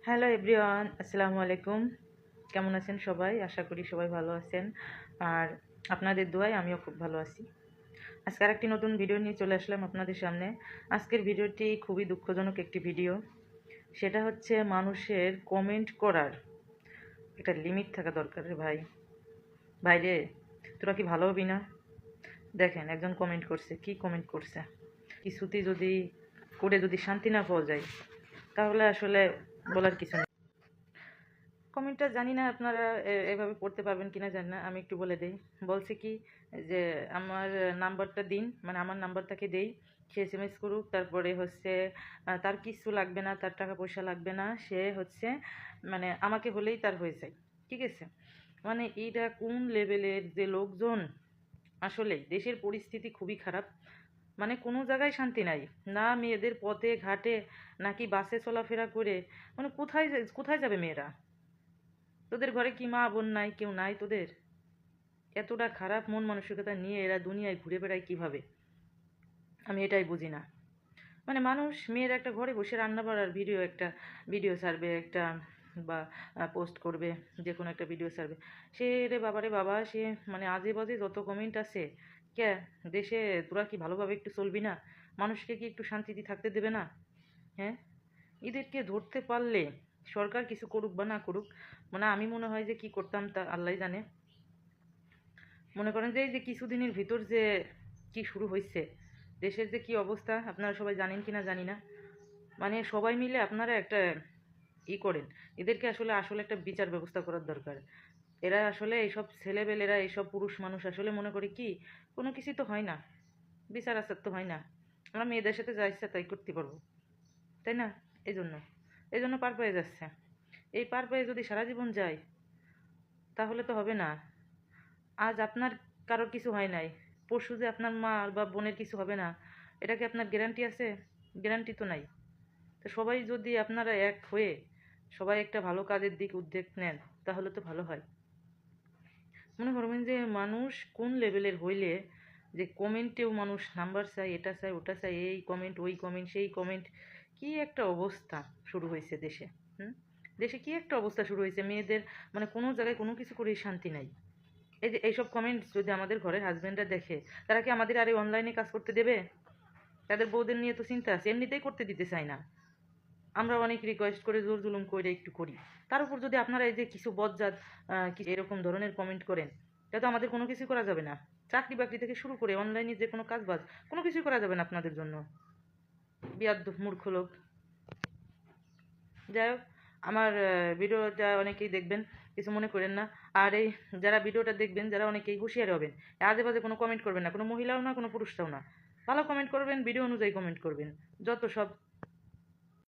Hello everyone, আসসালামু আলাইকুম। কেমন আছেন সবাই? আশা করি সবাই ভালো আছেন। আর আপনাদের দোয়ায় আমিও খুব ভালো আছি। আজকে আরেকটি নতুন ভিডিও নিয়ে চলে আসলাম আপনাদের সামনে। আজকের ভিডিওটি খুবই দুঃখজনক একটি ভিডিও। সেটা হচ্ছে মানুষের কমেন্ট করার একটা লিমিট থাকা দরকার রে ভাই। ভাইরে, তোরা কি ভালো হবি না? দেখেন একজন কমেন্ট করছে, কি কমেন্ট করছে? কিছুতেই যদি করে যদি শান্তি না পাওয়া যায় তাহলে আসলে বলার কিছু নেই। কমেন্টটা জানি না আপনারা এভাবে পড়তে পারবেন কিনা জানি না, আমি একটু বলে দেই। বলছে কি যে আমার নাম্বারটা দিন, মানে আমার নাম্বারটাকে দেই, সে এসএমএস করুক, তারপরে হচ্ছে তার কিছু লাগবে না, তার টাকা পয়সা লাগবে না, সে হচ্ছে মানে আমাকে হলেই তার হয়ে যায়। ঠিক আছে, মানে এইটা কোন লেভেলের যে লোকজন! আসলেই দেশের পরিস্থিতি খুবই খারাপ। মানে কোনো জায়গায় শান্তি নাই, না মেয়েদের পথে ঘাটে নাকি বাসে চলাফেরা করে, মানে কোথায় যাবে মেয়েরা? তোদের ঘরে কি মা বোন নাই, কেউ নাই তোদের? এতটা খারাপ মন মানসিকতা নিয়ে এরা দুনিয়ায় ঘুরে বেড়ায় কিভাবে? আমি এটাই বুঝি না। মানে মানুষ, মেয়েরা একটা ঘরে বসে রান্না বাড়ার একটা ভিডিও ছাড়বে, একটা বা পোস্ট করবে, যে কোনো একটা ভিডিও ছাড়বে, সে রে বাবা রে বাবা, সে মানে আজে বাজে যত কমেন্ট আছে। কে দেশে তোরা কি ভালোভাবে একটু চলবি না? মানুষকে কি একটু শান্তিতে থাকতে দেবে না? হ্যাঁ, এদেরকে ধরতে পারলে সরকার কিছু করুক বা না করুক, মানে আমি মনে হয় যে কি করতাম তা আল্লাহ জানে। মনে করেন যে এই যে কিছুদিনের ভিতর যে কি শুরু হয়েছে, দেশের যে কি অবস্থা আপনারা সবাই জানেন কি না জানি না। মানে সবাই মিলে আপনারা একটা করেন, এদেরকে আসলে আসলে একটা বিচার ব্যবস্থা করার দরকার। এরা আসলে এইসব ছেলেবেলেরা, এইসব পুরুষ মানুষ আসলে মনে করে কি কোনো কিছু তো হয় না, বিচার আচার তো হয় না, আমরা মেয়েদের সাথে যা ইচ্ছা তাই করতে পারবো, তাই না? এই জন্য এই জন্য পার পেয়ে যাচ্ছে। এই পার পেয়ে যদি সারা জীবন যায় তাহলে তো হবে না। আজ আপনার কারোর কিছু হয় নাই, পরশু যে আপনার মা বা বোনের কিছু হবে না, এটা কি আপনার গ্যারান্টি আছে? গ্যারান্টি তো নাই। তো সবাই যদি আপনারা এক হয়ে সবাই একটা ভালো কাজের দিক উদ্যোগ নেন তাহলে তো ভালো হয়। মনে করবেন যে মানুষ কোন লেভেলের হইলে যে কমেন্টেও মানুষ নাম্বার চাই, এটা চাই ওটা চাই, এই কমেন্ট ওই কমেন্ট সেই কমেন্ট, কি একটা অবস্থা শুরু হয়েছে দেশে। হুম, দেশে কি একটা অবস্থা শুরু হয়েছে মেয়েদের, মানে কোনো জায়গায় কোনো কিছু করেই শান্তি নাই। এই যে এইসব কমেন্টস যদি আমাদের ঘরের হাজবেন্ডরা দেখে, তারা কি আমাদের আর এই অনলাইনে কাজ করতে দেবে? তাদের বউদের নিয়ে তো চিন্তা আছে, এমনিতেই করতে দিতে চায় না। আমরা অনেক রিকোয়েস্ট করে জোর জুলুম করে একটু করি, তার উপর যদি আপনারা এই যে কিছু বজ্জাত এরকম ধরনের কমেন্ট করেন, তা তো আমাদের কোনো কিছু করা যাবে না। চাকরি বাকরি থেকে শুরু করে অনলাইনে যে কোনো কাজ বাজ কোনো কিছুই করা যাবে না আপনাদের জন্য। বিয়াদ্দপ মূর্খ লোক। যাই হোক, আমার ভিডিওটা অনেকেই দেখবেন, কিছু মনে করেন না। আর এই যারা ভিডিওটা দেখবেন, যারা অনেকেই হুঁশিয়ার হবেন, আজে বাজে কোনো কমেন্ট করবেন না, কোনো মহিলাও না কোনো পুরুষটাও না। ভালো কমেন্ট করবেন, ভিডিও অনুযায়ী কমেন্ট করবেন। যত সব